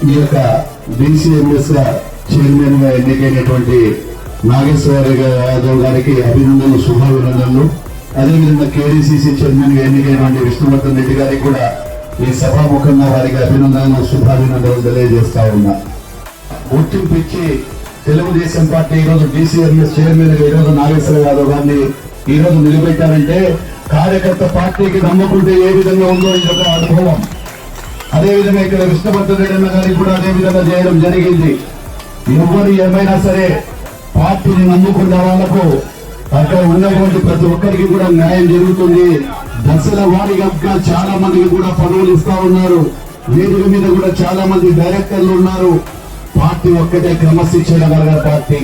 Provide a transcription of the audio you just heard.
ఈ యొక్క బీసీఎంఎస్ గా చైర్మన్ గా ఎన్నికైనటువంటి నాగేశ్వర యాదవ్ గారికి అభినందనలు, శుభాభినందనలు. అదేవిధంగా కేడీసీసీ చైర్మన్ గా ఎన్నికైనటువంటి విష్ణువర్ధన్ రెడ్డి గారికి కూడా ఈ సభాముఖంగా వారికి అభినందనలు, శుభాభినందనలు తెలియజేస్తా ఉన్నా. గుర్తింపు ఇచ్చి తెలుగుదేశం పార్టీ ఈరోజు బీసీఎంఎస్ చైర్మన్ గా ఈరోజు నాగేశ్వర యాదవ్ గారిని ఈరోజు నిలబెట్టారంటే కార్యకర్త పార్టీకి నమ్ముకుంటే ఏ విధంగా ఉందో ఇది ఒక అనుభవం. అదేవిధంగా ఇక్కడ విష్ణువర్ధన్ రెడ్డి అన్న గారికి కూడా అదే విధంగా చేయడం జరిగింది. ఎవరు ఏమైనా సరే పార్టీని నమ్ముకున్న వాళ్లకు అక్కడ ఉన్నటువంటి ప్రతి ఒక్కరికి కూడా న్యాయం జరుగుతుంది. దశల వారీగా చాలా మందికి కూడా పదవులు ఇస్తా ఉన్నారు. వేదిక మీద కూడా చాలా మంది డైరెక్టర్లు ఉన్నారు. పార్టీ ఒక్కటే క్రమశిక్షణ కలిగిన పార్టీ.